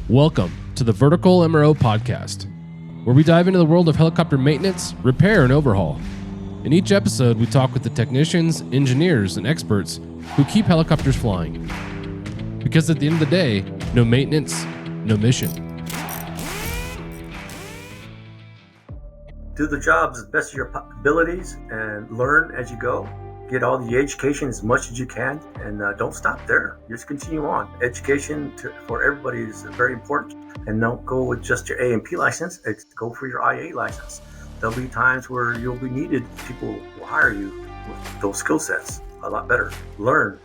Welcome to the Vertical MRO Podcast, where we dive into the world of helicopter maintenance, repair, and overhaul. In each episode, we talk with the technicians, engineers, and experts who keep helicopters flying. Because at the end of the day, no maintenance, no mission. Do the job as best of your abilities and learn as you go. Get all the education as much as you can, and don't stop there. Just continue on. Education for everybody is very important, and don't go with just your A&P license. Go for your IA license. There'll be times where you'll be needed. People will hire you with those skill sets a lot better. Learn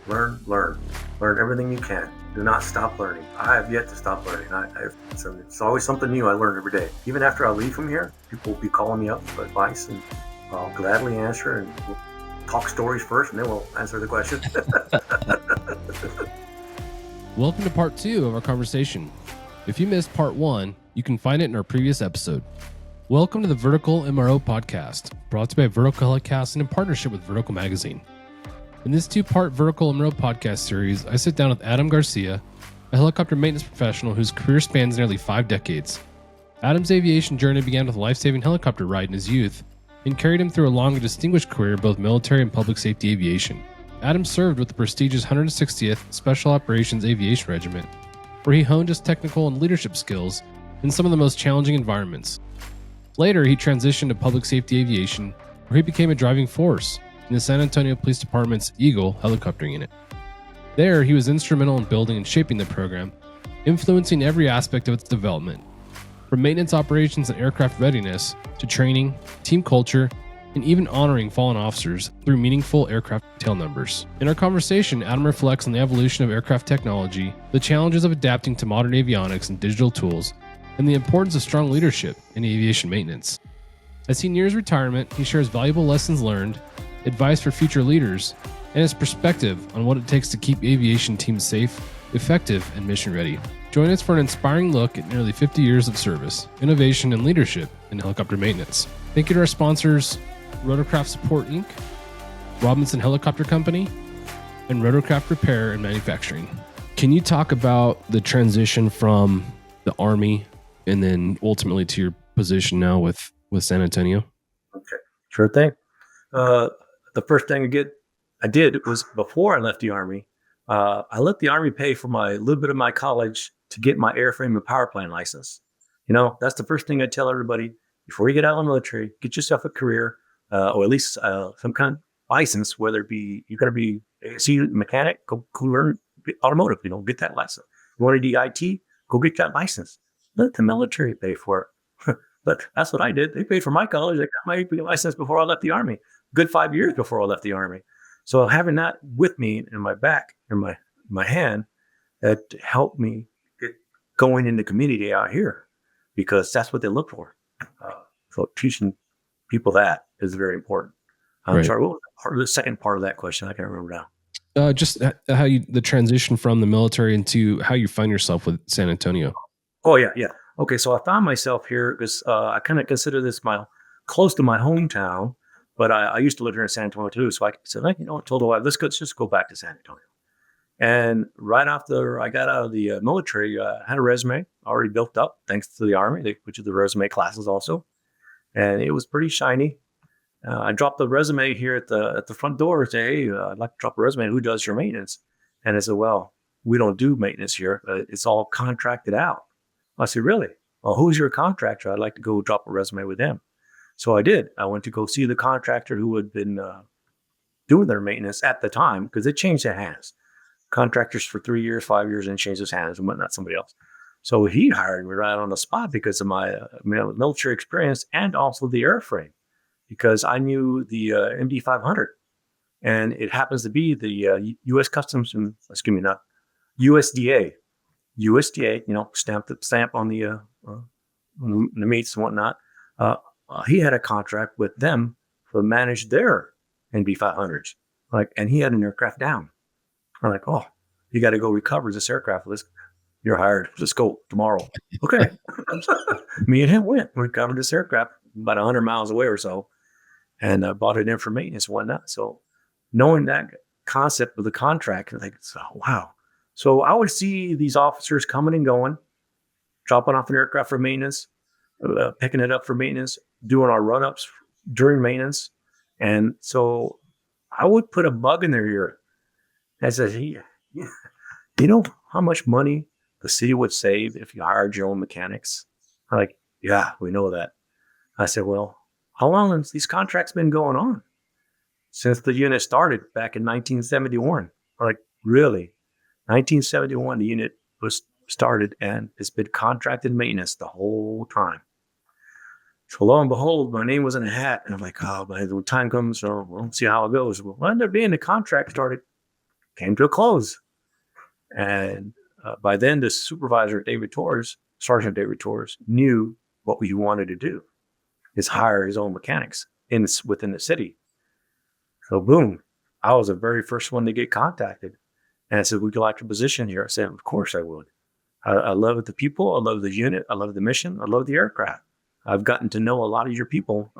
everything you can. Do not stop learning. I have yet to stop learning. It's always something new I learn every day. Even after I leave from here, people will be calling me up for advice, and I'll gladly answer, and we'll talk stories first, and then we'll answer the question. Welcome to part 2 of our conversation. If you missed part 1, you can find it in our previous episode. Welcome to the Vertical MRO Podcast, brought to you by Vertical HeliCASTS and in partnership with Vertical Magazine. In this 2-part Vertical MRO Podcast series, I sit down with Adam Garcia, a helicopter maintenance professional whose career spans nearly 5 decades. Adam's aviation journey began with a life-saving helicopter ride in his youth, and carried him through a long and distinguished career in both military and public safety aviation. Adam served with the prestigious 160th Special Operations Aviation Regiment, where he honed his technical and leadership skills in some of the most challenging environments. Later, he transitioned to public safety aviation, where he became a driving force in the San Antonio Police Department's E.A.G.L.E helicopter unit. There, he was instrumental in building and shaping the program, influencing every aspect of its development, from maintenance operations and aircraft readiness to training, team culture, and even honoring fallen officers through meaningful aircraft tail numbers. In our conversation, Adam reflects on the evolution of aircraft technology, the challenges of adapting to modern avionics and digital tools, and the importance of strong leadership in aviation maintenance. As he nears retirement, he shares valuable lessons learned, advice for future leaders, and his perspective on what it takes to keep aviation teams safe, effective, and mission ready. Join us for an inspiring look at nearly 50 years of service, innovation, and leadership in helicopter maintenance. Thank you to our sponsors, Rotorcraft Support Inc., Robinson Helicopter Company, and Rotorcraft Repair and Manufacturing. Can you talk about the transition from the Army and then ultimately to your position now with San Antonio? Okay, sure thing. The first thing I did was before I left the Army, I let the Army pay for a little bit of my college to get my airframe and power plant license. You know, that's the first thing I tell everybody before you get out of the military. Get yourself a career, or at least some kind of license. Whether it be you're going to be a C mechanic, go learn automotive. Get that license. You want to do IT, go get that license. Let the military pay for it. But that's what I did. They paid for my college. I got my license before I left the Army. Good 5 years before I left the Army. So having that with me in my back, in my hand, that helped me get going in the community out here, because that's what they look for. So teaching people that is very important. I'm Right. sorry, what was the second part of that question? I can't remember now. Just how the transition from the military into how you find yourself with San Antonio. Oh, yeah. Okay, so I found myself here because I kind of consider this close to my hometown, but I used to live here in San Antonio too. So I said, I told the wife, let's just go back to San Antonio. And right after I got out of the military, I had a resume already built up, thanks to the Army, which is the resume classes also. And it was pretty shiny. I dropped the resume here at the front door and say, hey, I'd like to drop a resume. Who does your maintenance? And I said, well, we don't do maintenance here. It's all contracted out. I said, really? Well, who's your contractor? I'd like to go drop a resume with them. So I did. I went to go see the contractor who had been doing their maintenance at the time, because it changed their hands. Contractors for 3 years, 5 years, and changed his hands and whatnot, somebody else. So he hired me right on the spot because of my military experience and also the airframe, because I knew the MD-500, and it happens to be the U.S. Customs and USDA, stamp on the meats and whatnot. He had a contract with them to manage their MD-500s, and he had an aircraft down. I'm like, oh, you got to go recover this aircraft. You're hired. Let's go tomorrow. Okay. Me and him went. We recovered this aircraft about 100 miles away or so, and bought it in for maintenance and whatnot. So knowing that concept of the contract, wow. So I would see these officers coming and going, dropping off an aircraft for maintenance, picking it up for maintenance, doing our run-ups during maintenance. And so I would put a bug in their ear and say, hey, you know how much money the city would save if you hired your own mechanics? I'm like, yeah, we know that. I said, well, how long has these contracts been going on? Since the unit started back in 1971. I'm like, really? 1971, the unit was started and it's been contracted maintenance the whole time. So lo and behold, my name was in a hat, and I'm like, oh, by the time comes, we'll see how it goes. Well, ended up being the contract came to a close. And by then, the supervisor, Sergeant David Torres, knew what we wanted to do, is hire his own mechanics within the city. So boom, I was the very first one to get contacted. And I said, would you like a position here? I said, of course I would. I love the people. I love the unit. I love the mission. I love the aircraft. I've gotten to know a lot of your people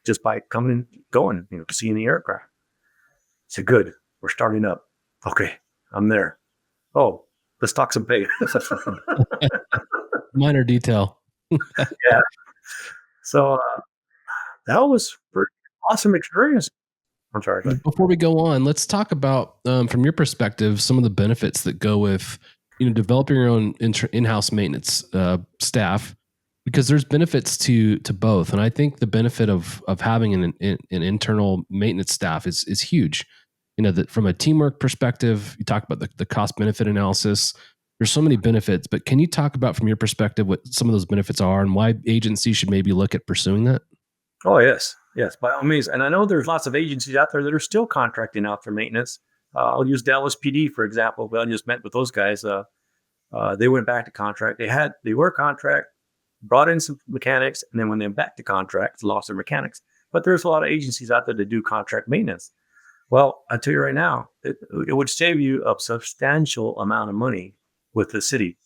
just by coming and going, seeing the aircraft. I said, good. We're starting up. Okay, I'm there. Oh, let's talk some pay. Minor detail. Yeah. So that was pretty awesome experience. I'm sorry. Before we go on, let's talk about, from your perspective, some of the benefits that go with, developing your own in-house maintenance staff, because there's benefits to both. And I think the benefit of having an internal maintenance staff is huge. That from a teamwork perspective, you talk about the cost benefit analysis. There's so many benefits, but can you talk about from your perspective what some of those benefits are and why agencies should maybe look at pursuing that? Oh, yes, by all means. And I know there's lots of agencies out there that are still contracting out for maintenance. I'll use Dallas PD, for example. I just met with those guys. They went back to contract. They were contract, brought in some mechanics, and then when they went back to contract, lost their mechanics. But there's a lot of agencies out there that do contract maintenance. Well, I tell you right now, it would save you a substantial amount of money with the city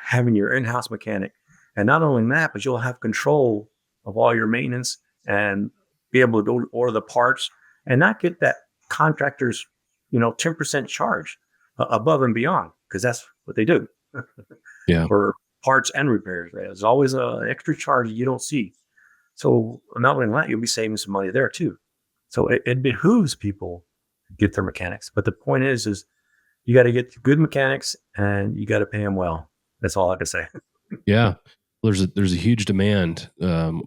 having your in-house mechanic. And not only that, but you'll have control of all your maintenance and be able to order the parts and not get that contractor's 10% charge above and beyond, because that's what they do. Yeah. For parts and repairs. Right? There's always an extra charge you don't see. So not only that, you'll be saving some money there too. So it behooves people to get their mechanics. But the point is you got to get good mechanics and you got to pay them well. That's all I can say. Yeah. There's a huge demand,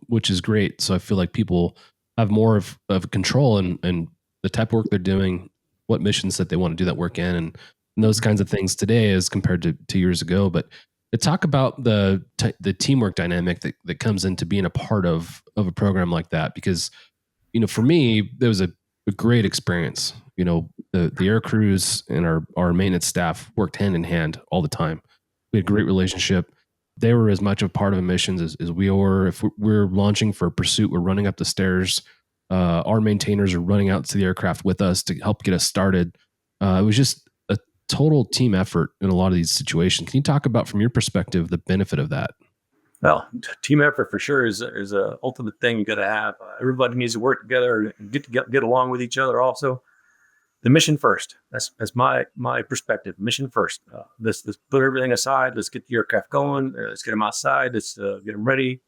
which is great. So I feel like people have more of control and the type of work they're doing, what missions that they want to do that work in, and those kinds of things today as compared to 2 years ago. But to talk about the teamwork dynamic that comes into being a part of a program like that, because for me, there was a great experience. The air crews and our maintenance staff worked hand in hand all the time. We had a great relationship. They were as much a part of a mission as we were. If we're launching for a pursuit, we're running up the stairs. Our maintainers are running out to the aircraft with us to help get us started. It was just a total team effort in a lot of these situations. Can you talk about, from your perspective, the benefit of that? Well, team effort for sure is a ultimate thing you got to have. Everybody needs to work together and get along with each other. Also, the mission first. That's my perspective. Mission first. Let's put everything aside. Let's get the aircraft going. Let's get them outside. Let's get them ready,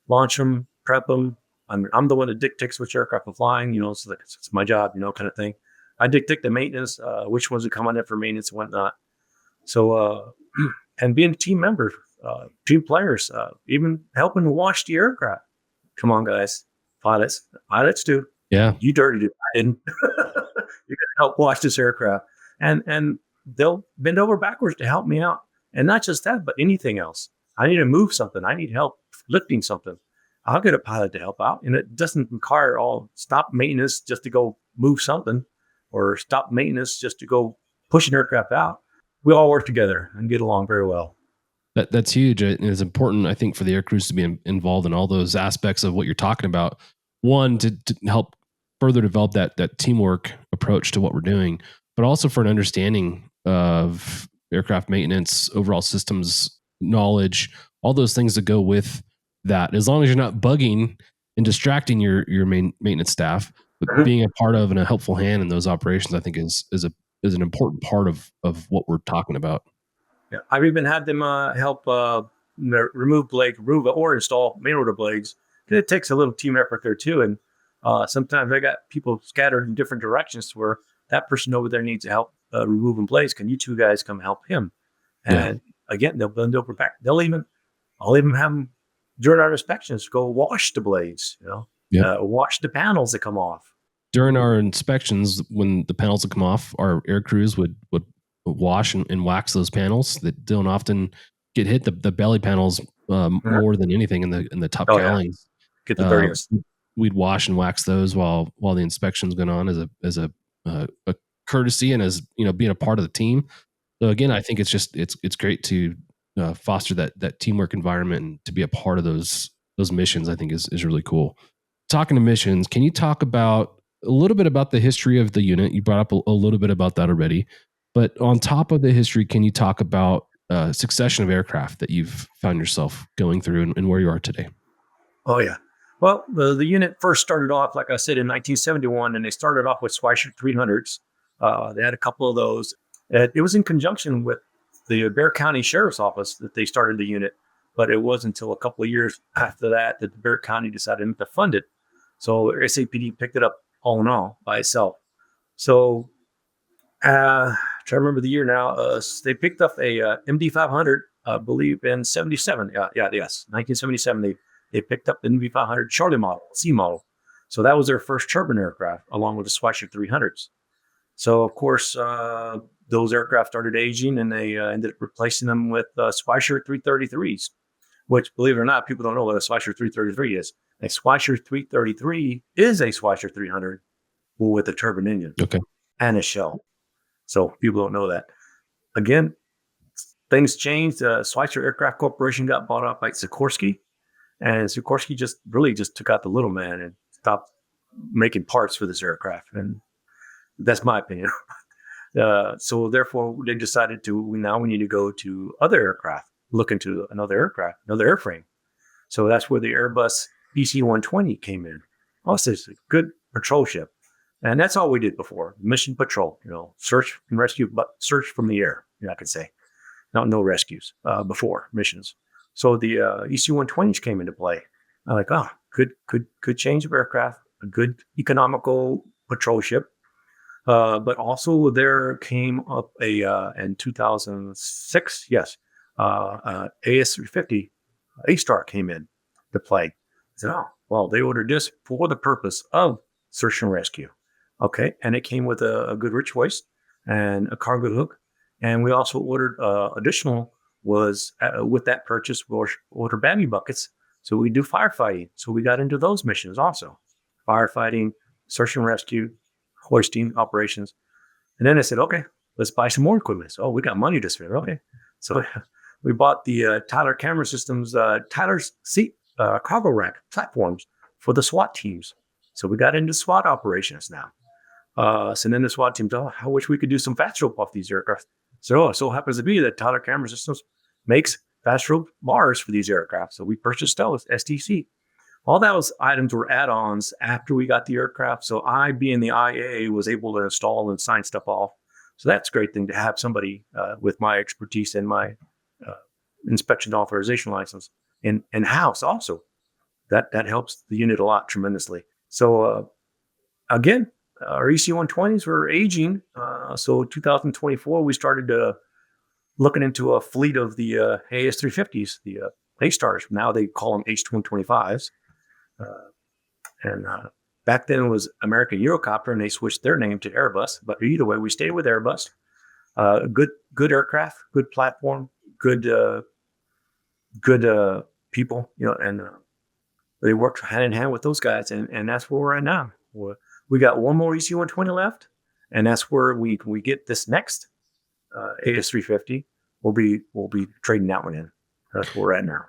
launch them, prep them. I'm the one that dictates which aircraft I'm flying. It's my job. Kind of thing. I dictate the maintenance, which ones are coming in for maintenance and whatnot. So, and being a team member. Team players, even helping to wash the aircraft. Come on, guys. Pilots do. Yeah. You dirtied it. I didn't. You got to help wash this aircraft. And they'll bend over backwards to help me out. And not just that, but anything else. I need to move something. I need help lifting something. I'll get a pilot to help out. And it doesn't require stop maintenance just to go move something or stop maintenance just to go push an aircraft out. We all work together and get along very well. That's huge. And it's important, I think, for the air crews to be involved in all those aspects of what you're talking about. One, to help further develop that teamwork approach to what we're doing, but also for an understanding of aircraft maintenance, overall systems knowledge, all those things that go with that. As long as you're not bugging and distracting your main maintenance staff, but being a part of and a helpful hand in those operations, I think is an important part of what we're talking about. Yeah, I've even had them help remove blades, remove or install main rotor blades. It takes a little team effort there too. And sometimes I got people scattered in different directions where that person over there needs help removing blades. Can you two guys come help him? And again, they'll bend over back. I'll even have them during our inspections go wash the blades, wash the panels that come off. During our inspections, when the panels would come off, our air crews would wash and wax those panels that don't often get hit. The belly panels more than anything in the top cowlings. Get the dirtiest. We'd wash and wax those while the inspection's going on as a courtesy and as being a part of the team. So again, I think it's great to foster that teamwork environment and to be a part of those missions. I think is really cool. Talking to missions, can you talk about a little bit about the history of the unit? You brought up a little bit about that already, but on top of the history, can you talk about succession of aircraft that you've found yourself going through and where you are today? Oh yeah. Well, the unit first started off, like I said, in 1971, and they started off with Schweikart 300s. They had a couple of those. It was in conjunction with the Bexar County Sheriff's Office that they started the unit, but it wasn't until a couple of years after that the Bexar County decided to fund it. So SAPD picked it up all in all by itself. So, try to remember the year now. They picked up a MD-500, I believe, in 77. Yes, 1977. They picked up the MD-500 Charlie model, C model. So that was their first turbine aircraft, along with the Schweikart 300s. So of course, those aircraft started aging, and they ended up replacing them with Schweikart 333s. Which, believe it or not, people don't know what a Schweikart 333 is. A Schweikart 333 is a Schweikart 300 with a turbine engine and a shell. So people don't know that. Again, things changed. Schweikart Aircraft Corporation got bought out by Sikorsky, and Sikorsky just took out the little man and stopped making parts for this aircraft. And that's my opinion. So therefore, they decided we need to go to other aircraft, look into another aircraft, another airframe. So that's where the Airbus EC-120 came in. Also, it's a good patrol ship. And that's all we did before. Mission patrol, search and rescue, but search from the air, I could say. No rescues before missions. So the EC-120s came into play. I'm like, good change of aircraft, a good economical patrol ship. But also there came up in 2006, AS-350, A-Star came in to play. I said, they ordered this for the purpose of search and rescue. Okay, and it came with a good rich hoist and a cargo hook. And we also ordered additional was with that purchase, we ordered Babby buckets. So we do firefighting. So we got into those missions also. Firefighting, search and rescue, hoisting operations. And then I said, okay, let's buy some more equipment. So, we got money to spare. Okay. So we bought the Tyler Camera Systems, Tyler's seat cargo rack platforms for the SWAT teams. So we got into SWAT operations now. So then the SWAT teams, I wish we could do some fast rope off these aircraft. So so happens to be that Tyler Camera Systems makes fast rope bars for these aircraft. So we purchased those, STC. All those items were add-ons after we got the aircraft. So I, being the IA, was able to install and sign stuff off. So that's a great thing to have somebody with my expertise and my inspection authorization license in-house also. That helps the unit a lot tremendously. So again, our EC-120s were aging. So 2024, we started looking into a fleet of the AS-350s, the A-Stars. Now they call them H-125s. And back then it was American Eurocopter, and they switched their name to Airbus. But either way, we stayed with Airbus. Good aircraft, good platform, good people, and they worked hand in hand with those guys, and that's where we're at now. We got one more EC-120 left, and that's where we get this next AS-350. We'll be trading that one in. That's where we're at now.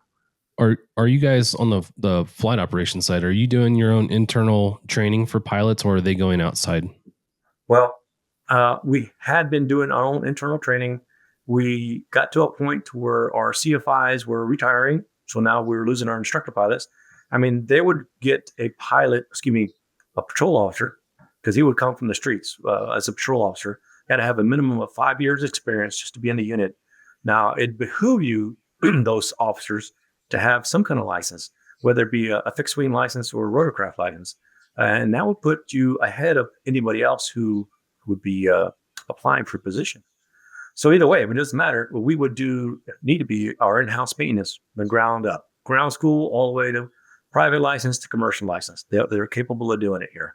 Are you guys on the flight operations side? Are you doing your own internal training for pilots, or are they going outside? Well, we had been doing our own internal training. We got to a point where our CFIs were retiring, so now we're losing our instructor pilots. I mean, they would get a patrol officer, because he would come from the streets as a patrol officer. Got to have a minimum of 5 years experience just to be in the unit. Now, it behoove you those officers to have some kind of license, whether it be a fixed wing license or a rotorcraft license. And that would put you ahead of anybody else who would be applying for a position. So either way, it doesn't matter. What we would need to be our in-house maintenance, the ground up, ground school, all the way to private license to commercial license. They're capable of doing it here.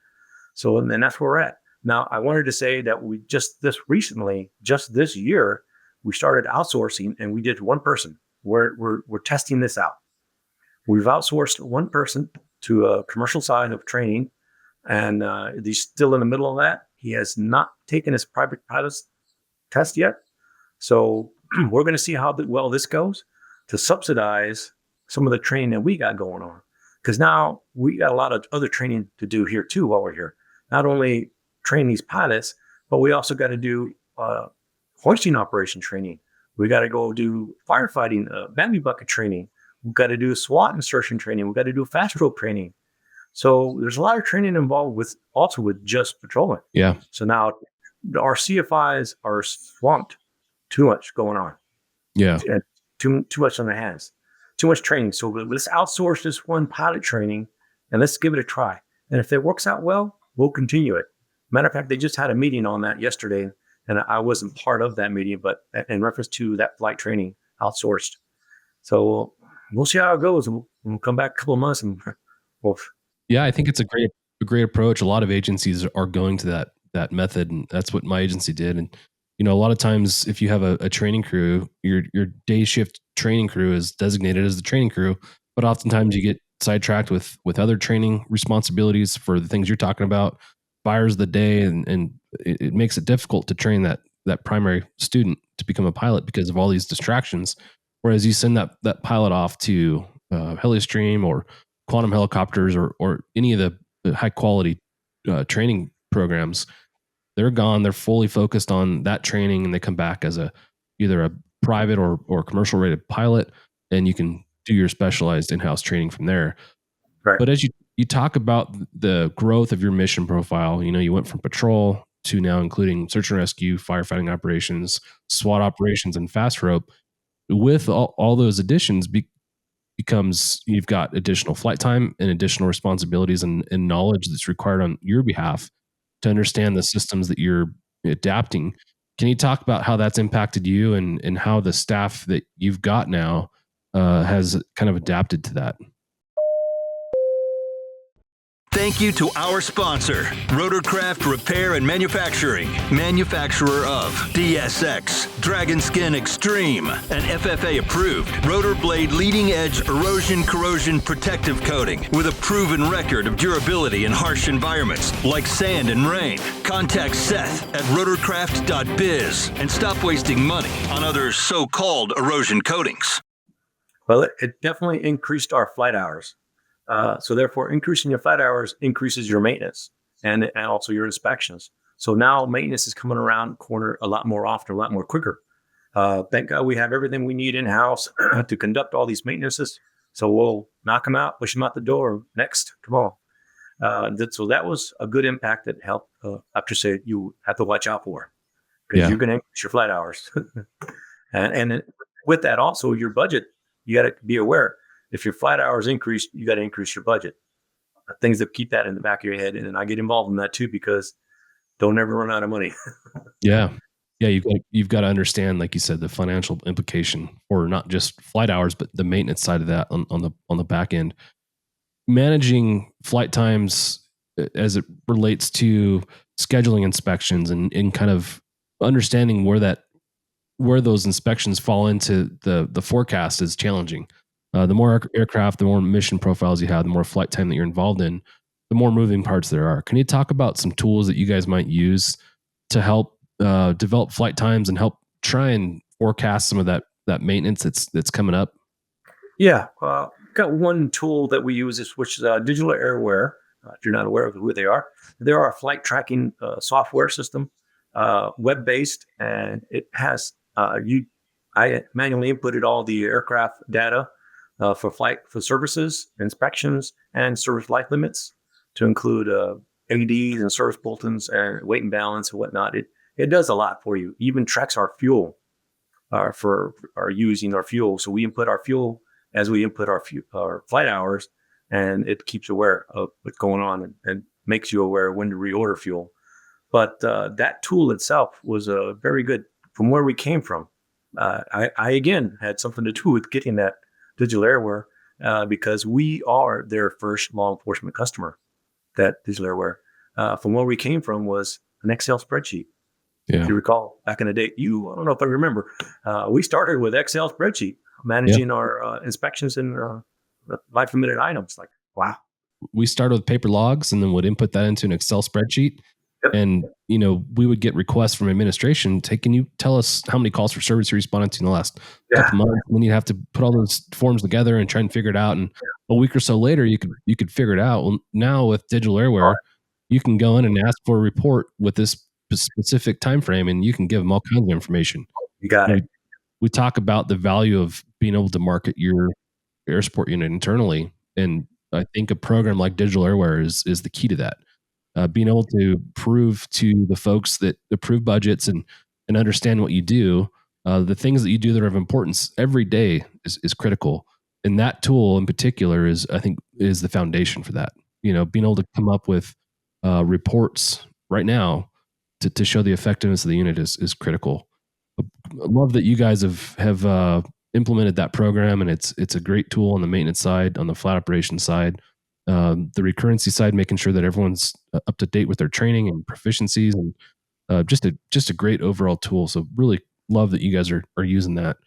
So, and that's where we're at. Now, I wanted to say that we just this year, we started outsourcing, and we did one person. We're testing this out. We've outsourced one person to a commercial side of training, and he's still in the middle of that. He has not taken his private pilot's test yet. So we're going to see how well this goes to subsidize some of the training that we got going on. Because now we got a lot of other training to do here too while we're here. Not only train these pilots, but we also got to do hoisting operation training. We got to go do firefighting, bamboo bucket training. We've got to do SWAT insertion training. We've got to do fast rope training. So there's a lot of training involved with just patrolling. Yeah. So now our CFIs are swamped. Too much going on. Yeah. Too much on their hands. Too much training. So let's outsource this one pilot training and let's give it a try. And if it works out well, we'll continue it. Matter of fact, they just had a meeting on that yesterday, and I wasn't part of that meeting, but in reference to that flight training outsourced. So we'll see how it goes. We'll come back a couple of months and Yeah, I think it's a great approach. A lot of agencies are going to that method, and that's what my agency did. And a lot of times, if you have a training crew, your day shift training crew is designated as the training crew, but oftentimes you get sidetracked with other training responsibilities for the things you're talking about, fires of the day, and it makes it difficult to train that primary student to become a pilot because of all these distractions. Whereas you send that pilot off to HeliStream or quantum helicopters or any of the high quality training programs, they're gone. They're fully focused on that training, and they come back as either a private or commercial rated pilot, and you can do your specialized in-house training from there. Right. But as you talk about the growth of your mission profile, you went from patrol to now including search and rescue, firefighting operations, SWAT operations, and fast rope. With all those additions becomes you've got additional flight time and additional responsibilities and knowledge that's required on your behalf to understand the systems that you're adapting. Can you talk about how that's impacted you and how the staff that you've got now has kind of adapted to that? Thank you to our sponsor, Rotorcraft Repair and Manufacturing, manufacturer of DSX, Dragon Skin Extreme, an FFA-approved rotor blade leading-edge erosion corrosion protective coating with a proven record of durability in harsh environments like sand and rain. Contact Seth at rotorcraft.biz and stop wasting money on other so-called erosion coatings. Well, it definitely increased our flight hours. So therefore, increasing your flight hours increases your maintenance and also your inspections. So now maintenance is coming around the corner a lot more often, a lot more quicker. Thank God we have everything we need in-house to conduct all these maintenances. So we'll knock them out, push them out the door. Next, come on. So that was a good impact that helped, I have to say, you have to watch out for because you're going to increase your flight hours. and with that also, your budget, you got to be aware. If your flight hours increase, you got to increase your budget. Things that keep that in the back of your head. And I get involved in that too, because don't ever run out of money. Yeah. You've got to understand, like you said, the financial implication for not just flight hours, but the maintenance side of that on the back end. Managing flight times as it relates to scheduling inspections and kind of understanding where those inspections fall into the forecast is challenging. The more aircraft, the more mission profiles you have, the more flight time that you're involved in, the more moving parts there are. Can you talk about some tools that you guys might use to help develop flight times and help try and forecast some of that maintenance that's coming up? Yeah. Got one tool that we use, which is Digital Airware. If you're not aware of who they are a flight tracking software system, web-based, and it has, I manually inputted all the aircraft data for services, inspections, and service life limits to include ADs and service bulletins and weight and balance and whatnot. It does a lot for you. Even tracks our fuel. for using our fuel. So we input our fuel as we input our flight hours, and it keeps aware of what's going on and makes you aware when to reorder fuel. But that tool itself was very good from where we came from. I again had something to do with getting that digital airware because we are their first law enforcement customer. That digital airware from where we came from was an Excel spreadsheet. Yeah. If you recall, back in the day, I don't know if I remember, we started with Excel spreadsheet managing our inspections and life permitted items. Like, wow. We started with paper logs and then would input that into an Excel spreadsheet. Yep. And, we would get requests from administration. Hey, can you tell us how many calls for service you responded to in the last couple months? And then you'd have to put all those forms together and try and figure it out. And a week or so later, you could figure it out. Well, now with digital airware, you can go in and ask for a report with this specific time frame, and you can give them all kinds of information. You got it. We talk about the value of being able to market your air support unit internally, and I think a program like digital airware is the key to that. Being able to prove to the folks that approve budgets and understand what you do, the things that you do that are of importance every day is critical. And that tool in particular is the foundation for that. Being able to come up with reports right now to show the effectiveness of the unit is critical. I love that you guys have implemented that program, and it's a great tool on the maintenance side, on the flight operations side. The recurrency side, making sure that everyone's up to date with their training and proficiencies, and just a great overall tool. So really love that you guys are using that.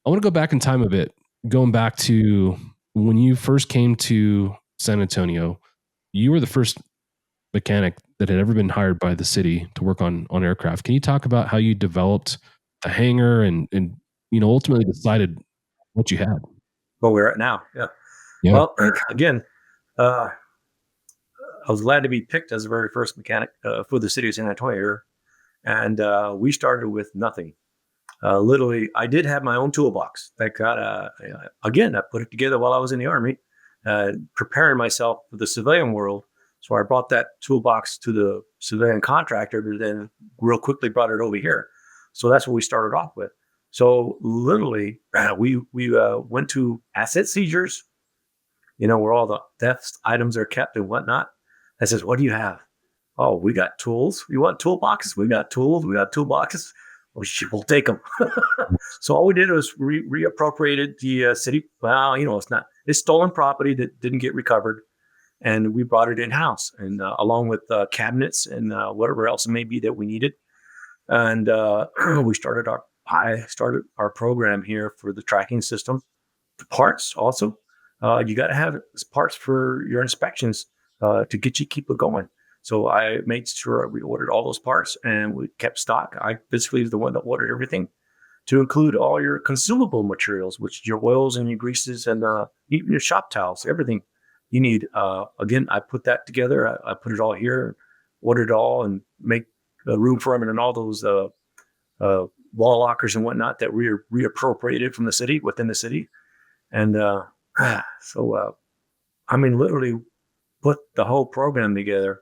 I want to go back in time a bit, going back to when you first came to San Antonio. You were the first mechanic that had ever been hired by the city to work on aircraft. Can you talk about how you developed the hangar and ultimately decided what you had? Where we're at now. Yeah. Well, again, I was glad to be picked as the very first mechanic for the city of San Antonio, and we started with nothing. Literally, I did have my own toolbox that got, again, I put it together while I was in the Army, preparing myself for the civilian world. So I brought that toolbox to the civilian contractor, but then real quickly brought it over here. So that's what we started off with. So literally, we went to asset seizures, where all the theft items are kept and whatnot. I says, what do you have? Oh, we got tools. You want toolboxes? We got tools. We got toolboxes. Oh, shit, we'll take them. So all we did was reappropriated the city. Well, it's stolen property that didn't get recovered. And we brought it in-house, and along with cabinets and whatever else it may be that we needed. And I started our program here for the tracking system. The parts also, you got to have parts for your inspections to keep it going. So I made sure we ordered all those parts and we kept stock. I basically was the one that ordered everything to include all your consumable materials, which your oils and your greases and even your shop towels, everything you need. Again, I put that together. I put it all here, ordered it all, and make room for them and all those wall lockers and whatnot that we reappropriated from the city, within the city. And literally put the whole program together.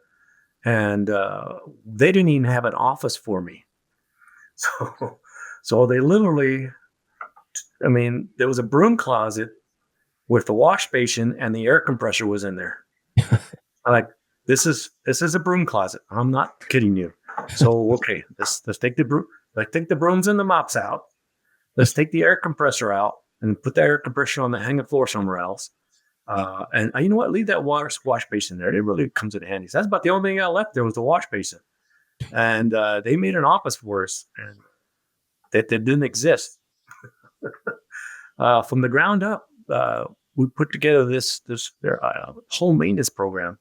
And they didn't even have an office for me. So they literally, there was a broom closet with the wash basin and the air compressor was in there. I'm like, this is a broom closet. I'm not kidding you. So, okay, let's take the brooms and the mops out. Let's take the air compressor out and put the air compressor on the hanging floor somewhere else. And you know what? Leave that wash basin there. It really comes in handy. So that's about the only thing I left there was the wash basin. And they made an office for us and that didn't exist. From the ground up, we put together this whole maintenance program.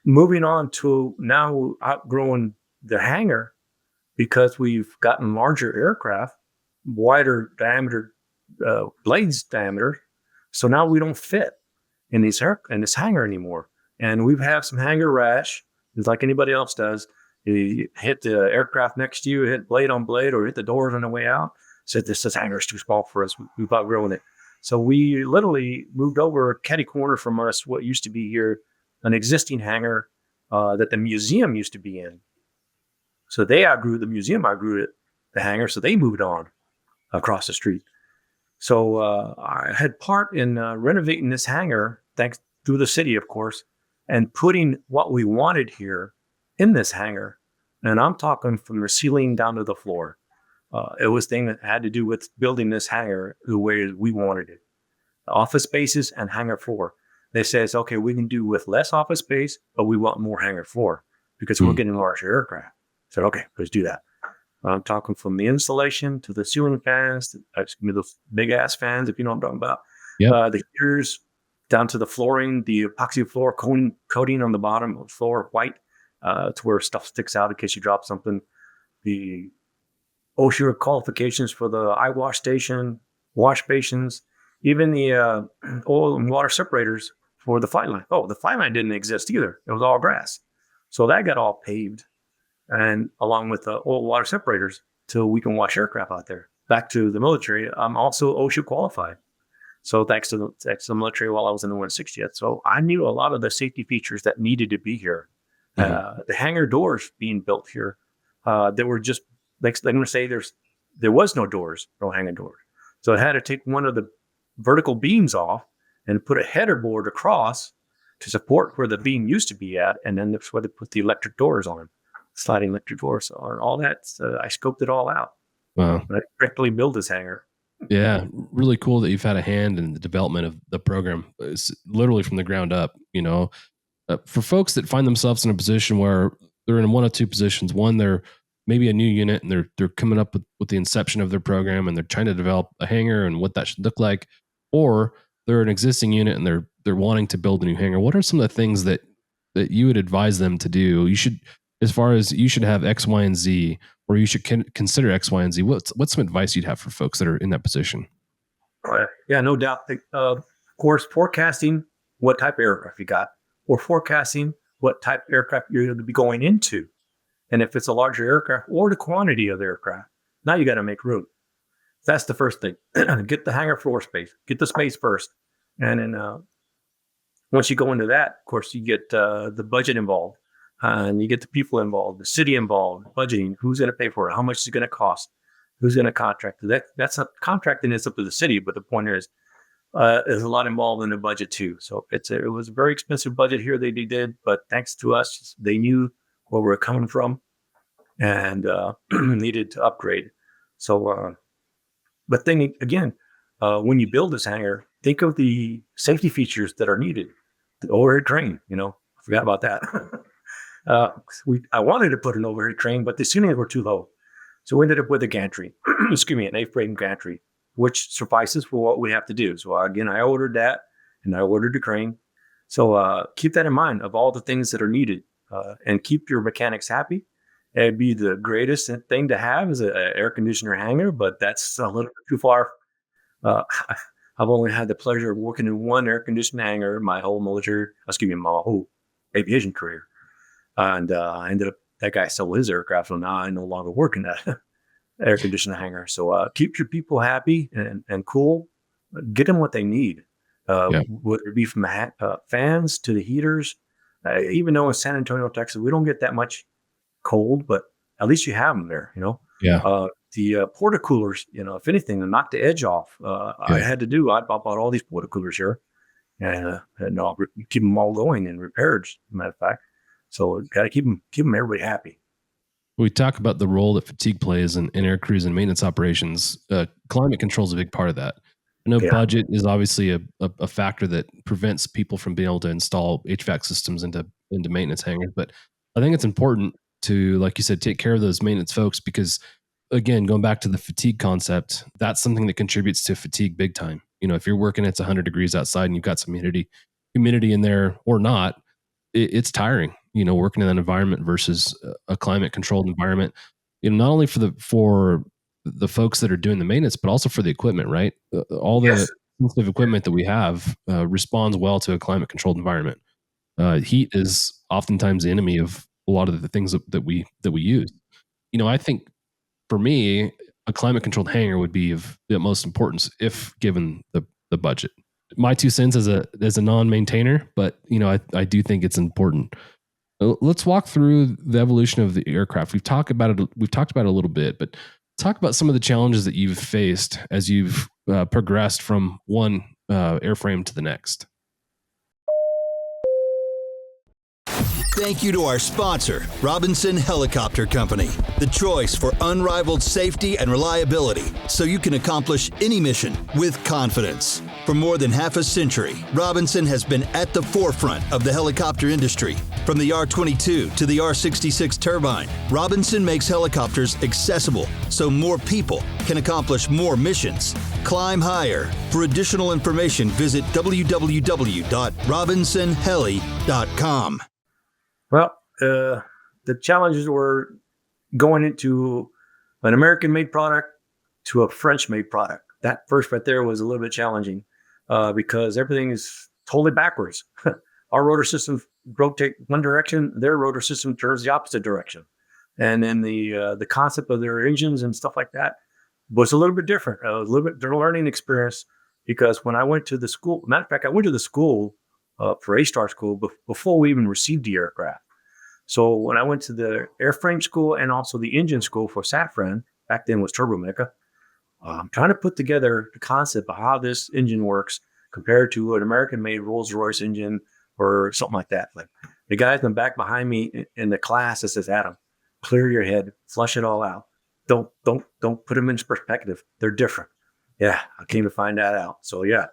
Moving on to now outgrowing the hangar because we've gotten larger aircraft, wider diameter blades diameter. So now we don't fit in this hangar anymore. And we have some hangar rash, just like anybody else does. You hit the aircraft next to you, hit blade on blade, or hit the doors on the way out. Said this hangar is too small for us. We've outgrown it. So we literally moved over a catty corner from us, what used to be here, an existing hangar that the museum used to be in. So they outgrew the museum, outgrew the hangar, so they moved on. across the street. So I had part in renovating this hangar, thanks through the city, of course, and putting what we wanted here in this hangar. And I'm talking from the ceiling down to the floor. It was thing that had to do with building this hangar the way we wanted it. Office spaces and hangar floor. They says, okay, we can do with less office space, but we want more hangar floor because we're getting larger aircraft. I said, okay, let's do that. I'm talking from the insulation to the ceiling fans, those big ass fans, if you know what I'm talking about. Yep. The heaters down to the flooring, the epoxy floor coating on the bottom of the floor, white, to where stuff sticks out in case you drop something. The OSHA qualifications for the eye wash station, wash basins, even the oil and water separators for the flight line. Oh, the flight line didn't exist either. It was all grass. So that got all paved, and along with the oil water separators till we can wash aircraft out there. Back to the military, I'm also OSHA qualified. So thanks to the military while I was in the 160th. So I knew a lot of the safety features that needed to be here. The hangar doors being built here, there were just, like I'm going to say there was no doors, no hangar doors. So I had to take one of the vertical beams off and put a header board across to support where the beam used to be at. And then that's where they put the electric doors on, sliding electric doors on, all that. I scoped it all out. Wow. I correctly built this hangar. Yeah, really cool that you've had a hand in the development of the program. It's literally from the ground up. For folks that find themselves in a position where they're in one of two positions. One, they're maybe a new unit and they're coming up with the inception of their program and they're trying to develop a hangar and what that should look like, or they're an existing unit and they're wanting to build a new hangar. What are some of the things that you would advise them to do? You should, as far as you should have X, Y, and Z, or you should consider X, Y, and Z. What's some advice you'd have for folks that are in that position? Yeah, no doubt. Of course, forecasting what type of aircraft you got, or forecasting what type of aircraft you're going to be going into. And if it's a larger aircraft or the quantity of the aircraft, now you got to make room. That's the first thing. Get the hangar floor space, get the space first. And then once you go into that, of course, you get the budget involved. And you get the people involved, the city involved, budgeting, who's going to pay for it, how much is it going to cost, who's going to contract it. That's a contracting is up to the city, but the point is, there's a lot involved in the budget too. So it was a very expensive budget here they did, but thanks to us, they knew where we're coming from and needed to upgrade. So, but then again, when you build this hangar, think of the safety features that are needed. The overhead crane, I forgot about that. I wanted to put an overhead crane, but the ceilings were too low. So we ended up with a gantry, an A-frame gantry, which suffices for what we have to do. So again, I ordered that and I ordered the crane. So keep that in mind of all the things that are needed and keep your mechanics happy. It'd be the greatest thing to have is an air conditioner hangar, but that's a little bit too far. I've only had the pleasure of working in one air conditioning hangar my whole aviation career. And I ended up, that guy sold his aircraft, so now I no longer work in that air conditioning hangar. So keep your people happy and cool. Get them what they need, whether it be from fans to the heaters. Even though in San Antonio, Texas, we don't get that much cold, but at least you have them there, The porta coolers, if anything, to knock the edge off, I had to do. I bought all these porta coolers here and keep them all going and repaired, as a matter of fact. So got to keep them everybody happy. We talk about the role that fatigue plays in air crews and maintenance operations. Climate control is a big part of that. I know budget is obviously a factor that prevents people from being able to install HVAC systems into maintenance hangars. But I think it's important to, like you said, take care of those maintenance folks because, again, going back to the fatigue concept, that's something that contributes to fatigue big time. If you're working, it's 100 degrees outside and you've got some humidity in there or not, it's tiring. Working in that environment versus a climate controlled environment, not only for the folks that are doing the maintenance, but also for the equipment, right? All the sensitive equipment that we have responds well to a climate controlled environment. Heat is oftentimes the enemy of a lot of the things that we use. I think for me, a climate controlled hangar would be of the utmost importance if given the budget. My 2 cents as a non-maintainer, but I do think it's important. Let's walk through the evolution of the aircraft. We've talked about it a little bit, but Talk about some of the challenges that you've faced as you've progressed from one airframe to the next. Thank you to our sponsor, Robinson Helicopter Company, the choice for unrivaled safety and reliability so you can accomplish any mission with confidence. For more than half a century, Robinson has been at the forefront of the helicopter industry. From the R-22 to the R-66 turbine, Robinson makes helicopters accessible so more people can accomplish more missions. Climb higher. For additional information, visit www.robinsonheli.com. Well, the challenges were going into an American-made product to a French-made product. That first right there was a little bit challenging because everything is totally backwards. Our rotor system rotate one direction, their rotor system turns the opposite direction. And then the concept of their engines and stuff like that was a little bit different. A little bit their learning experience, because when I went to the school, matter of fact, I went to the school for A-Star school before we even received the aircraft. So when I went to the airframe school and also the engine school for Safran, back then was Turbomeca, I'm trying to put together the concept of how this engine works compared to an American-made Rolls-Royce engine or something like that. Like the guys in the back behind me in the class that says, Adam, clear your head, flush it all out. Don't put them in perspective. They're different. Yeah, I came to find that out. So yeah,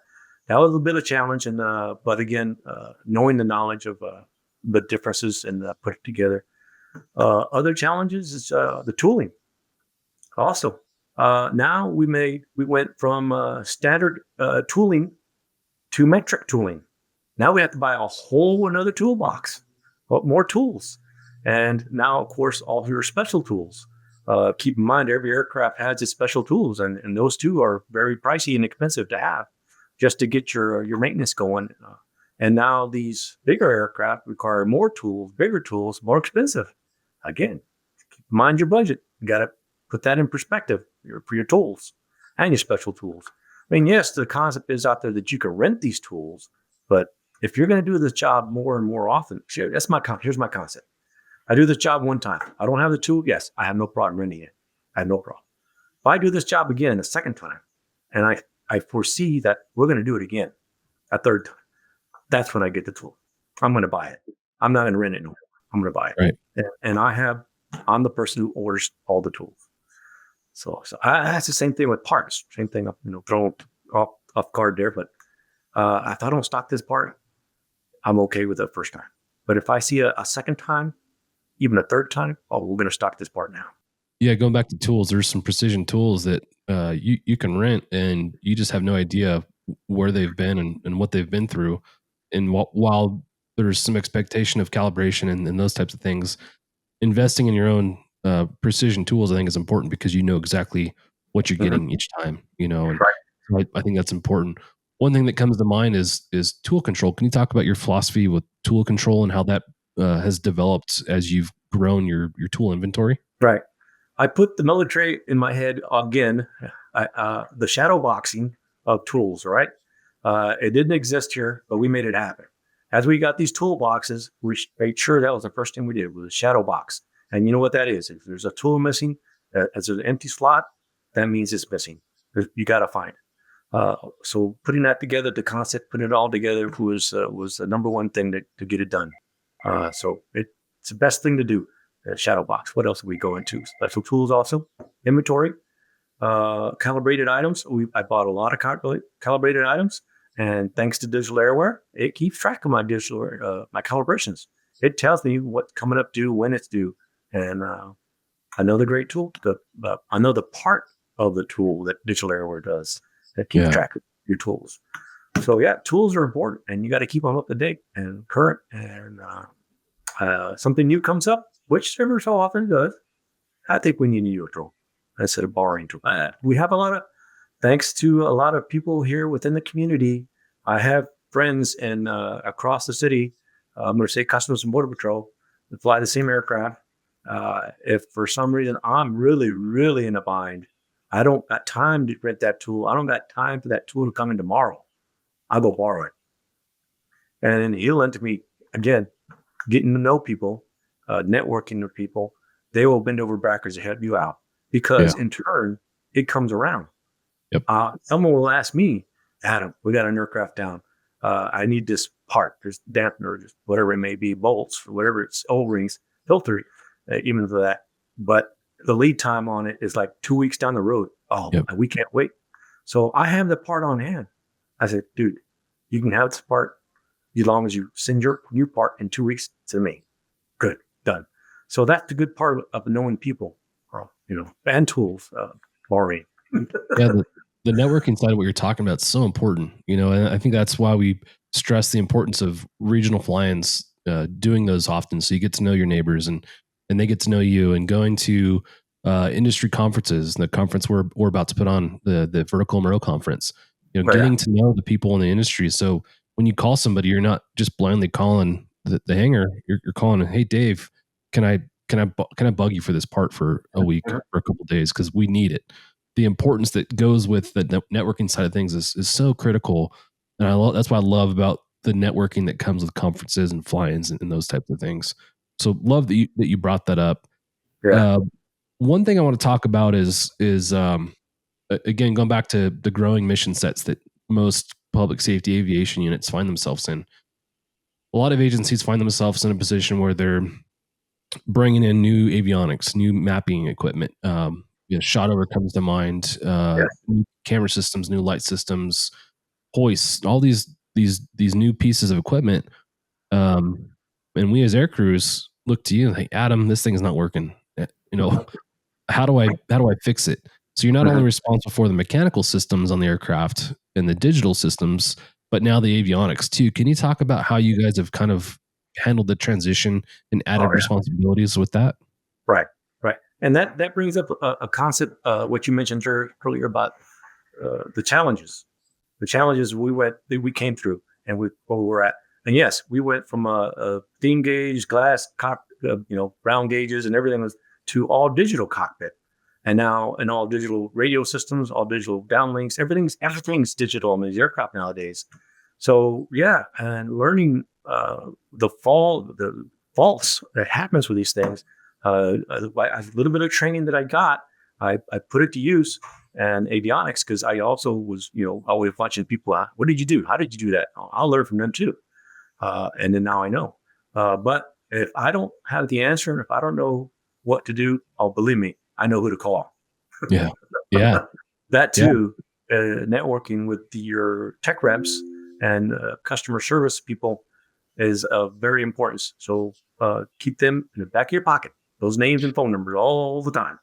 that was a bit of a challenge. And but again, knowing the knowledge of the differences and put it together. Other challenges is the tooling. Also, now we went from standard tooling to metric tooling. Now we have to buy a whole another toolbox, more tools. And now, of course, all your special tools. Keep in mind, every aircraft has its special tools, and those two are very pricey and expensive to have just to get your maintenance going. And now these bigger aircraft require more tools, bigger tools, more expensive. Again, keep in mind your budget. You got to put that in perspective for your tools and your special tools. I mean, yes, the concept is out there that you can rent these tools, but if you're going to do this job more and more often, here's my concept. I do this job one time. I don't have the tool. Yes, I have no problem renting it. I have no problem. If I do this job again a second time, and I foresee that we're going to do it again a third time, that's when I get the tool. I'm going to buy it. I'm not going to rent it no more. I'm going to buy it. Right. And I'm the person who orders all the tools. So that's the same thing with parts. Same thing, thrown off guard there. But if I don't stock this part, I'm okay with it first time. But if I see a second time, even a third time, we're going to stock this part now. Yeah, going back to tools, there's some precision tools that you can rent, and you just have no idea where they've been and what they've been through. And while there's some expectation of calibration and those types of things, investing in your own precision tools, I think, is important because you know exactly what you're getting each time. And right. I think that's important. One thing that comes to mind is tool control. Can you talk about your philosophy with tool control and how that has developed as you've grown your tool inventory? Right. I put the military in my head again, the shadow boxing of tools, right? It didn't exist here, but we made it happen. As we got these toolboxes, we made sure that was the first thing we did was a shadow box. And you know what that is? If there's a tool missing, as an empty slot, that means it's missing. You got to find it. So putting that together, the concept, putting it all together was the number one thing to get it done. So it's the best thing to do. Shadow box. What else do we go into? Special tools also. Inventory. Calibrated items. I bought a lot of calibrated items, and thanks to digital airware, it keeps track of my my calibrations. It tells me what's coming up due, when it's due, and another great tool. Another part of the tool that digital airware does that keeps track of your tools. So yeah, tools are important, and you got to keep them up to date and current. And something new comes up, which ever so often does. I think we need a new tool instead of borrowing tool. We have thanks to a lot of people here within the community. I have friends across the city. I'm going to say Customs and Border Patrol that fly the same aircraft. If for some reason I'm really, really in a bind, I don't got time to rent that tool. I don't got time for that tool to come in tomorrow. I'll go borrow it. And then he'll lend to me again, getting to know people, networking with people. They will bend over backwards to help you out. because in turn, it comes around. Yep. Someone will ask me, Adam, we got an aircraft down. I need this part. There's dampener, just whatever it may be, bolts, or whatever it's, O-rings, filter, even for that. But the lead time on it is like 2 weeks down the road. Oh, we can't wait. So I have the part on hand. I said, dude, you can have this part as long as you send your new part in 2 weeks to me. Good, done. So that's the good part of knowing people, and tools, Maureen. The networking side of what you're talking about is so important, and I think that's why we stress the importance of regional fly-ins, doing those often, so you get to know your neighbors and they get to know you, and going to industry conferences. The conference we're about to put on, the Vertical MRO conference, getting to know the people in the industry. So when you call somebody, you're not just blindly calling the hangar. You're calling, hey Dave, can I bug you for this part for a week or a couple of days, because we need it. The importance that goes with the networking side of things is so critical, and that's what I love about the networking that comes with conferences and fly-ins and those types of things. So love that you brought that up. Yeah. One thing I want to talk about is again, going back to the growing mission sets that most public safety aviation units find themselves in. A lot of agencies find themselves in a position where they're bringing in new avionics, new mapping equipment. Shot over comes to mind. New camera systems, new light systems, hoists, all these new pieces of equipment. And we as air crews look to you like, Adam, this thing's not working. How do I fix it? So you're not only responsible for the mechanical systems on the aircraft and the digital systems, but now the avionics too. Can you talk about how you guys have kind of handled the transition and added responsibilities with that? Right. And that brings up a concept, what you mentioned earlier about the challenges. The challenges we came through and where we were at. And yes, we went from a steam gauge, glass, round gauges and everything to all digital cockpit. And now in all digital radio systems, all digital downlinks, everything's digital in these aircraft nowadays. So and learning the faults that happens with these things. A little bit of training that I got, I put it to use, and avionics, because I also was, always watching people. What did you do? How did you do that? I'll learn from them too. And then now I know. But if I don't have the answer, and if I don't know what to do, believe me, I know who to call. Yeah. That too, networking with your tech reps and customer service people is very important. So keep them in the back of your pocket. Those names and phone numbers all the time.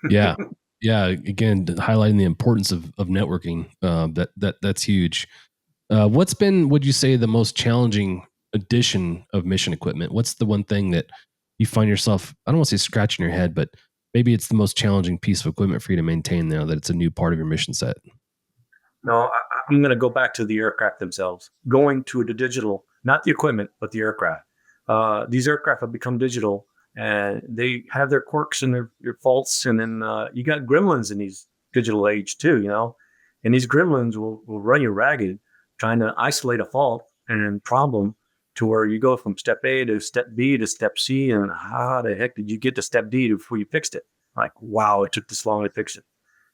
Yeah. Again, highlighting the importance of networking. That's huge. What's been, would you say, the most challenging addition of mission equipment? What's the one thing that you find yourself, I don't want to say scratching your head, but maybe it's the most challenging piece of equipment for you to maintain now that it's a new part of your mission set? No, I'm going to go back to the aircraft themselves. Going to the digital, not the equipment, but the aircraft. These aircraft have become digital, and they have their quirks and their faults. And then you got gremlins in these digital age too, and these gremlins will run you ragged trying to isolate a fault and problem to where you go from step A to step B to step C. And how the heck did you get to step D before you fixed it? Like, wow, it took this long to fix it.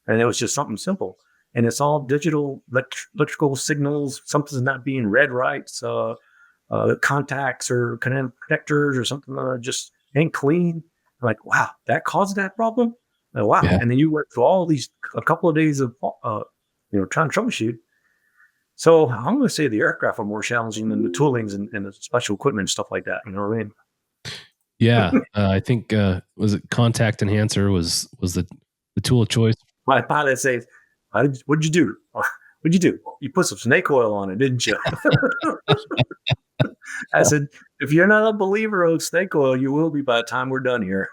And it was just something simple. And it's all digital electrical signals. Something's not being read right. So contacts or connectors or something just ain't clean. Like, wow, that caused that problem? Wow. Yeah. And then you went through all these, a couple of days of, trying to troubleshoot. So I'm going to say the aircraft are more challenging than the toolings and the special equipment and stuff like that. You know what I mean? Yeah. I think, was it contact enhancer was the tool of choice? My pilot says, what'd you do? What'd you do? You put some snake oil on it, didn't you? I said, if you're not a believer of snake oil, you will be by the time we're done here.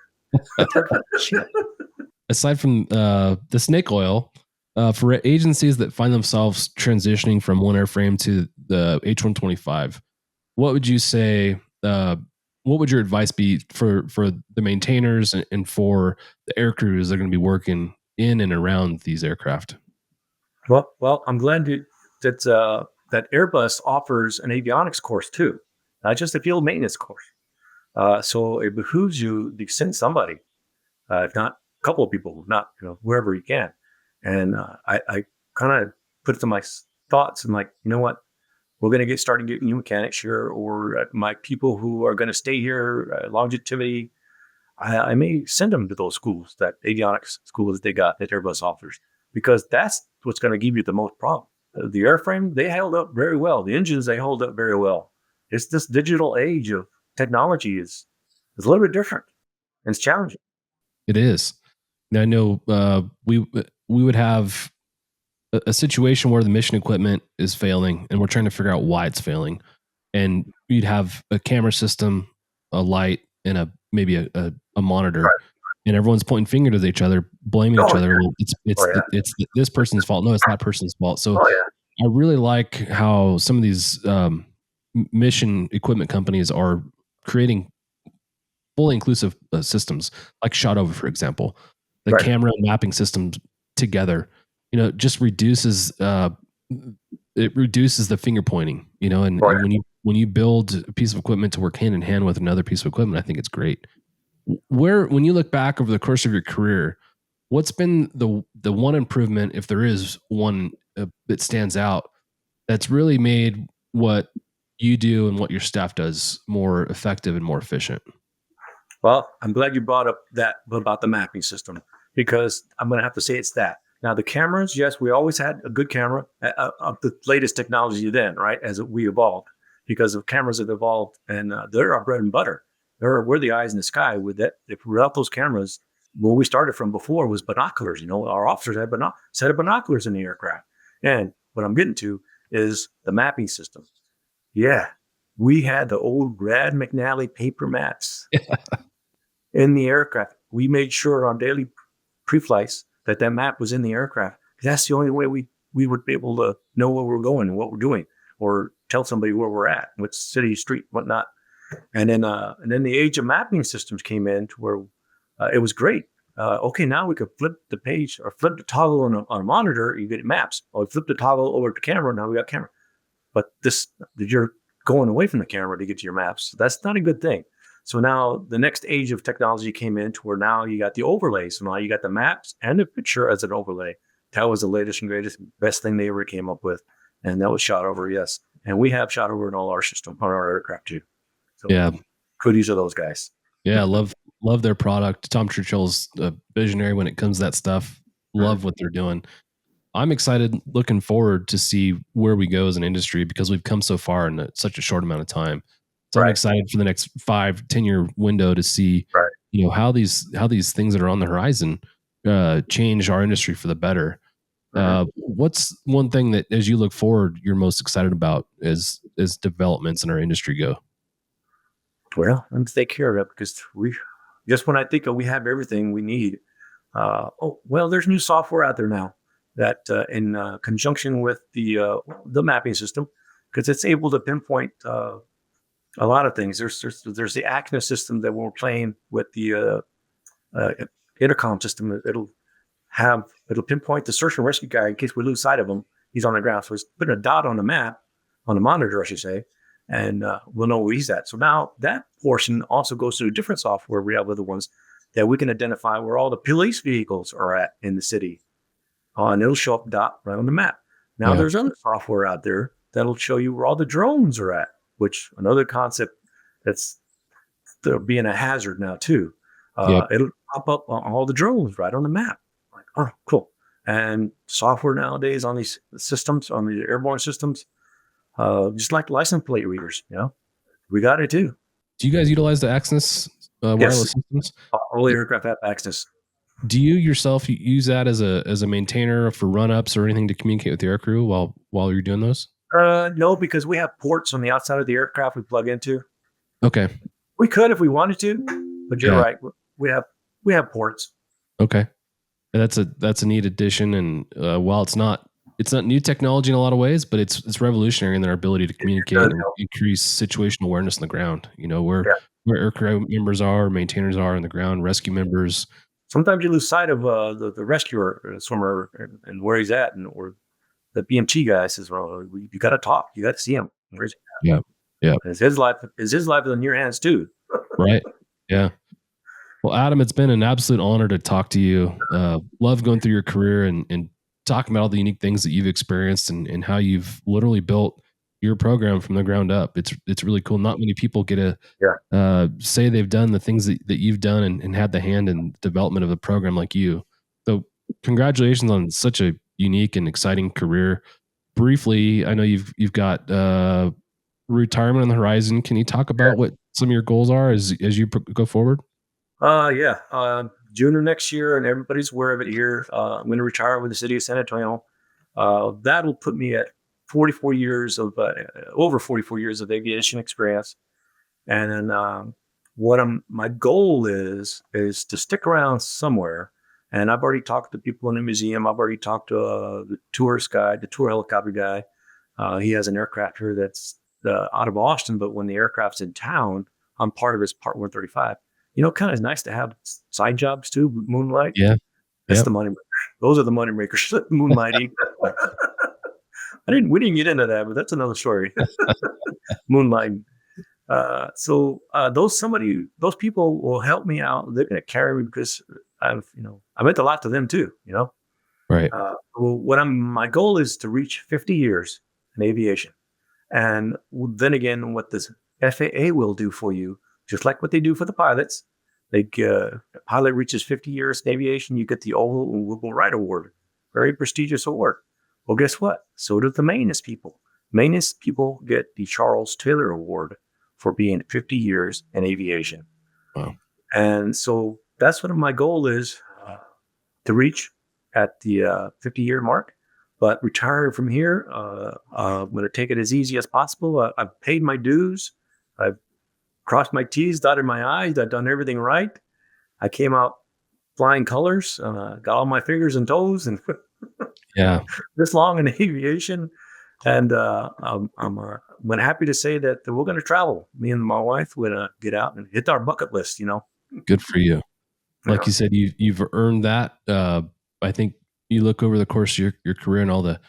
Aside from the snake oil, for agencies that find themselves transitioning from one airframe to the H-125, what would you say, what would your advice be for the maintainers and for the air crews that are going to be working in and around these aircraft? Well, I'm glad that Airbus offers an avionics course too, not just a field maintenance course. So it behooves you to send somebody, if not couple of people, not wherever you can. And I kind of put it to my thoughts and like, you know what, we're going to starting getting new mechanics here, or my people who are going to stay here, longevity. I may send them to those schools, that avionics schools they got that Airbus offers, because that's what's going to give you the most problem. The airframe, they held up very well. The engines, they hold up very well. It's this digital age of technology is a little bit different, and it's challenging. It is. Now, I know we would have a situation where the mission equipment is failing, and we're trying to figure out why it's failing. And you'd have a camera system, a light, and maybe a monitor, right. And everyone's pointing fingers at each other, blaming each other. It's this person's fault. No, it's that person's fault. So I really like how some of these mission equipment companies are creating fully inclusive systems, like Shotover, for example. The camera and mapping systems together, just reduces the finger pointing, and when you build a piece of equipment to work hand in hand with another piece of equipment, I think it's great. When you look back over the course of your career, what's been the one improvement, if there is one that stands out, that's really made what you do and what your staff does more effective and more efficient? Well, I'm glad you brought up that about the mapping system, because I'm going to have to say it's that. Now, the cameras, yes, we always had a good camera of the latest technology then, right, as we evolved, because the cameras have evolved, and they're our bread and butter. We're the eyes in the sky. With that, without those cameras, where we started from before was binoculars. Our officers had set of binoculars in the aircraft. And what I'm getting to is the mapping system. Yeah, we had the old Brad McNally paper maps in the aircraft. We made sure on daily pre-flights that map was in the aircraft. That's the only way we would be able to know where we're going and what we're doing, or tell somebody where we're at, which city, street, whatnot. And then the age of mapping systems came in to where it was great. Okay, now we could flip the page or flip the toggle on a monitor, you get maps. Or flip the toggle over to camera, now we got camera. But you're going away from the camera to get to your maps. That's not a good thing. So now the next age of technology came in to where now you got the overlay. So now you got the maps and the picture as an overlay. That was the latest and greatest, best thing they ever came up with. And that was Shotover, yes. And we have Shotover in all our system, on our aircraft too. So yeah. Kudos to those guys. Yeah, love their product. Tom Churchill's a visionary when it comes to that stuff. Love what they're doing. I'm excited, looking forward to see where we go as an industry, because we've come so far in such a short amount of time. So I'm excited for the next 5-10 year window to see, how these things that are on the horizon change our industry for the better. What's one thing that, as you look forward, you're most excited about as developments in our industry go? Well, let's take care of it, because just when I think we have everything we need. There's new software out there now that in conjunction with the mapping system, because it's able to pinpoint a lot of things. There's the ACNA system that we're playing with the intercom system. It'll pinpoint the search and rescue guy in case we lose sight of him. He's on the ground, so it's putting a dot on the map, on the monitor, I should say, and we'll know where he's at. So now that portion also goes to a different software. We have other ones that we can identify where all the police vehicles are at in the city, and it'll show up dot right on the map. Now there's other software out there that'll show you where all the drones are at, which another concept that's being a hazard now too. It'll pop up on all the drones right on the map. Like, oh, cool. And software nowadays on these systems, on the airborne systems, just like license plate readers, we got it too. Do you guys utilize the ACNS wireless systems? All the aircraft have ACNS. Do you yourself use that as a maintainer for run-ups or anything to communicate with the aircrew while you're doing those? No, because we have ports on the outside of the aircraft we plug into. Okay. We could if we wanted to, but you're right. We have ports. Okay. And that's a neat addition. And while it's not new technology in a lot of ways, but it's revolutionary in their ability to communicate and increase situational awareness on the ground. Where aircraft members are, maintainers are on the ground, rescue members. Sometimes you lose sight of the rescuer, swimmer, and where he's at, or the BMT guy says, "Well, you got to talk. You got to see him. Where's he at?" Yeah. It's his life. His life is in your hands too. Right. Yeah. Well, Adam, it's been an absolute honor to talk to you. Love going through your career and talking about all the unique things that you've experienced and how you've literally built your program from the ground up. It's really cool. Not many people get to say they've done the things that you've done and had the hand in development of the program like you. So congratulations on such a unique and exciting career. Briefly, I know you've got retirement on the horizon. Can you talk about what some of your goals are as you go forward? June of next year, and everybody's aware of it here. I'm going to retire with the city of San Antonio. That'll put me at 44 years of over 44 years of aviation experience. And then my goal is to stick around somewhere. And I've already talked to people in the museum. I've already talked to the tourist guy, the tour helicopter guy. He has an aircraft here that's out of Austin, but when the aircraft's in town, I'm part of his Part 135. Kind of nice to have side jobs too, moonlight. Yeah. That's the money. Those are the money makers, moonlighting. We didn't get into that, but that's another story. Moonlighting. So those people will help me out. They're going to carry me because I meant a lot to them too, Right. My goal is to reach 50 years in aviation. And then again, what this FAA will do for you, just like what they do for the pilots. A pilot reaches 50 years in aviation, you get the Oval and Will Right Award. Very prestigious award. Well, guess what? So do the maintenance people. Maintenance people get the Charles Taylor Award for being 50 years in aviation. Wow. And so that's what my goal is, to reach at the 50-year mark. But retiring from here, I'm going to take it as easy as possible. I've paid my dues. I've crossed my T's, dotted my I's. I've done everything right. I came out flying colors, got all my fingers and toes, and this long in aviation. And I'm happy to say that we're going to travel. Me and my wife, we're going to get out and hit our bucket list, Good for you. Like you said, you've earned that. I think you look over the course of your career and all the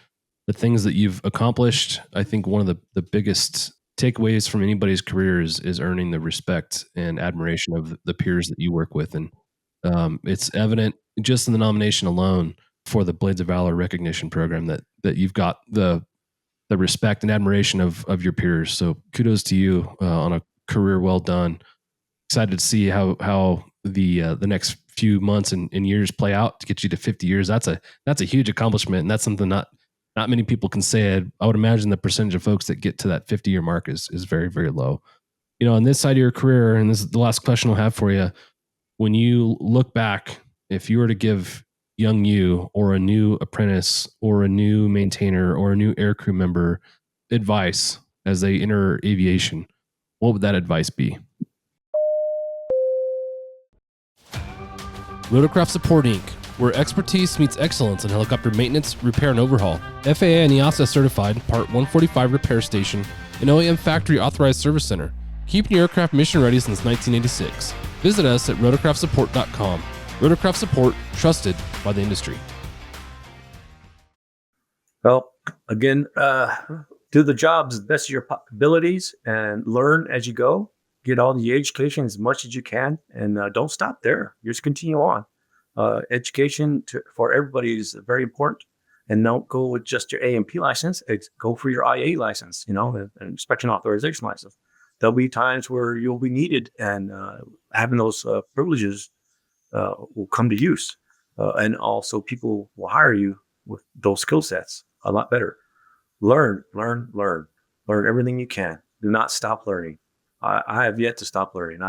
things that you've accomplished. I think one of the biggest takeaways from anybody's career is earning the respect and admiration of the peers that you work with. And it's evident just in the nomination alone for the Blades of Valor recognition program that you've got the respect and admiration of your peers. So kudos to you on a career well done. Excited to see how the next few months and years play out to get you to 50 years. That's a huge accomplishment, and that's something not many people can say. I would imagine the percentage of folks that get to that 50-year mark is very, very low. On this side of your career, and this is the last question I'll have for you, when you look back, if you were to give young you or a new apprentice or a new maintainer or a new aircrew member advice as they enter aviation, what would that advice be? Rotorcraft Support Inc., where expertise meets excellence in helicopter maintenance, repair, and overhaul. FAA and EASA certified Part 145 repair station and OEM factory authorized service center, keeping your aircraft mission ready since 1986. Visit us at rotorcraftsupport.com. Rotorcraft Support, trusted by the industry. Well, again, do the jobs as best of your abilities and learn as you go. Get all the education as much as you can, and don't stop there. Just continue on. Education for everybody is very important, and don't go with just your A&P license. Go for your IA license, an inspection authorization license. There'll be times where you'll be needed, and having those privileges will come to use. And also people will hire you with those skill sets a lot better. Learn everything you can. Do not stop learning. I have yet to stop learning.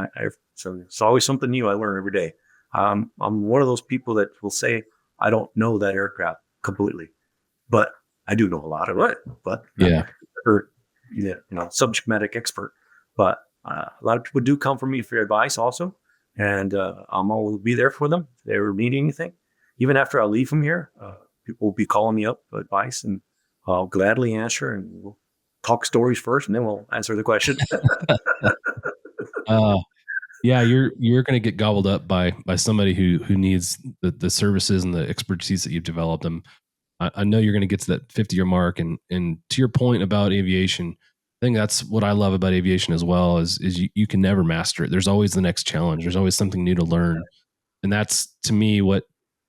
So it's always something new I learn every day. I'm one of those people that will say, I don't know that aircraft completely, but I do know a lot of it. But subject matter expert. But a lot of people do come from me for advice also. And I'm always be there for them if they ever need anything. Even after I leave from here, people will be calling me up for advice, and I'll gladly answer, and we'll talk stories first, and then we'll answer the question. You're going to get gobbled up by somebody who needs the services and the expertise that you've developed. I know you're going to get to that 50-year mark, and to your point about aviation, I think that's what I love about aviation as well is you can never master it. There's always the next challenge. There's always something new to learn. And that's, to me, what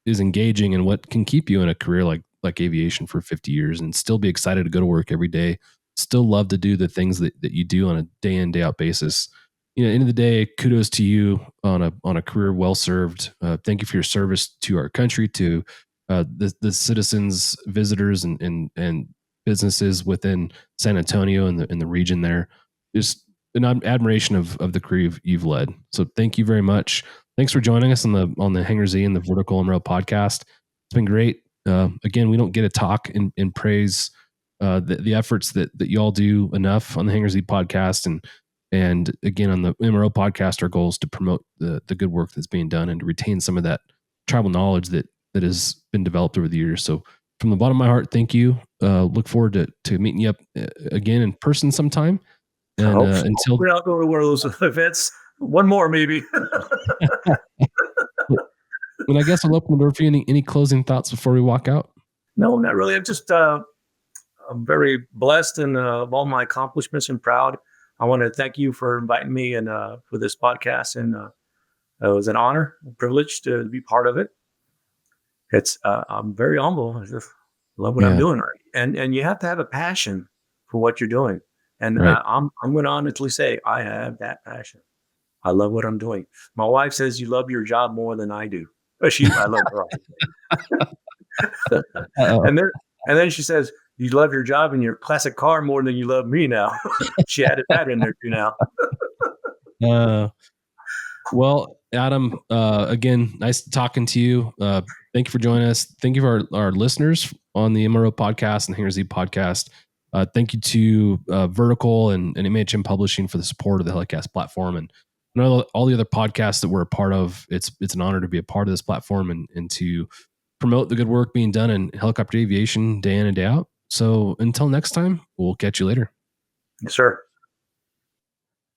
is engaging and what can keep you in a career like aviation for 50 years and still be excited to go to work every day, still love to do the things that you do on a day in, day out basis. At the end of the day, kudos to you on a career well served. Thank you for your service to our country, to the citizens, visitors, and businesses within San Antonio and the region there. Just an admiration of the career you've led. So thank you very much. Thanks for joining us on the Hangar Z and the Vertical MRO podcast. It's been great. Again, we don't get to talk and praise the efforts that you all do enough on the Hangar Z podcast. And again, on the MRO podcast, our goal is to promote the good work that's being done and to retain some of that tribal knowledge that has been developed over the years. So from the bottom of my heart, thank you. Look forward to meeting you up again in person sometime. And until we're not going to one of those events, one more maybe. And I guess I'll open the door for you. Any closing thoughts before we walk out? No, not really. I'm just I'm very blessed and of all my accomplishments and proud. I want to thank you for inviting me and for this podcast, and it was an honor, a privilege to be part of it. It's I'm very humble. I just love what I'm doing, and you have to have a passion for what you're doing. And I'm going to honestly say I have that passion. I love what I'm doing. My wife says you love your job more than I do. I love her. and then she says you love your job and your classic car more than you love me now. She added that in there too now. Well, Adam, again, nice talking to you. Thank you for joining us. Thank you for our listeners on the MRO podcast and Hangar Z podcast. Thank you to Vertical and MHM Publishing for the support of the HeliCAST platform and all the other podcasts that we're a part of. It's an honor to be a part of this platform and to promote the good work being done in helicopter aviation day in and day out. So until next time, we'll catch you later. Yes, sir.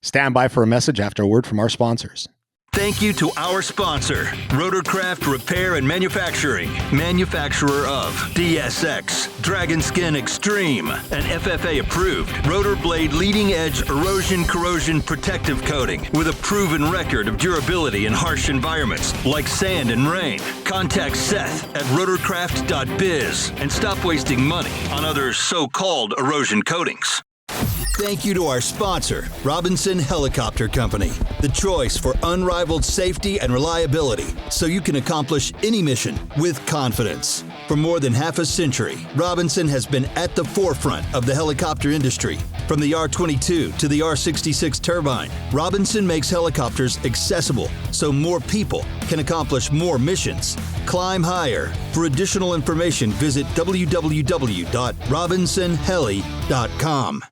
Stand by for a message after a word from our sponsors. Thank you to our sponsor, Rotorcraft Repair and Manufacturing, manufacturer of DSX, Dragon Skin Extreme, an FFA-approved rotor blade leading-edge erosion corrosion protective coating with a proven record of durability in harsh environments like sand and rain. Contact Seth at rotorcraft.biz and stop wasting money on other so-called erosion coatings. Thank you to our sponsor, Robinson Helicopter Company, the choice for unrivaled safety and reliability, so you can accomplish any mission with confidence. For more than half a century, Robinson has been at the forefront of the helicopter industry. From the R-22 to the R-66 turbine, Robinson makes helicopters accessible so more people can accomplish more missions. Climb higher. For additional information, visit www.robinsonheli.com.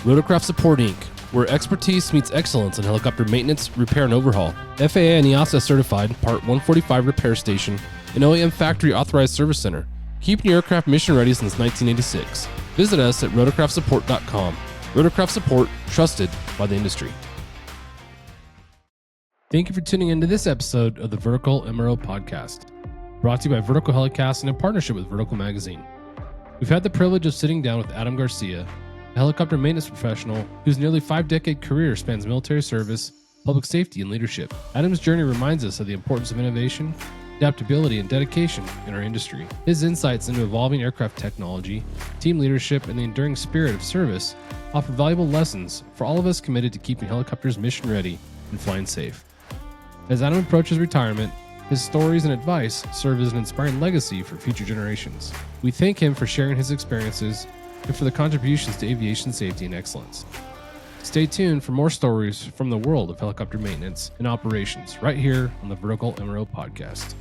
Rotorcraft Support Inc., where expertise meets excellence in helicopter maintenance, repair, and overhaul. FAA and EASA certified Part 145 repair station and OEM factory authorized service center. Keeping your aircraft mission ready since 1986. Visit us at rotorcraftsupport.com. Rotorcraft Support, trusted by the industry. Thank you for tuning into this episode of the Vertical MRO Podcast, brought to you by Vertical HeliCASTS and in partnership with Vertical Magazine. We've had the privilege of sitting down with Adam Garcia, a helicopter maintenance professional whose nearly 5-decade career spans military service, public safety, and leadership. Adam's journey reminds us of the importance of innovation, adaptability, and dedication in our industry. His insights into evolving aircraft technology, team leadership, and the enduring spirit of service offer valuable lessons for all of us committed to keeping helicopters mission ready and flying safe. As Adam approaches retirement, his stories and advice serve as an inspiring legacy for future generations. We thank him for sharing his experiences and for the contributions to aviation safety and excellence. Stay tuned for more stories from the world of helicopter maintenance and operations right here on the Vertical MRO Podcast.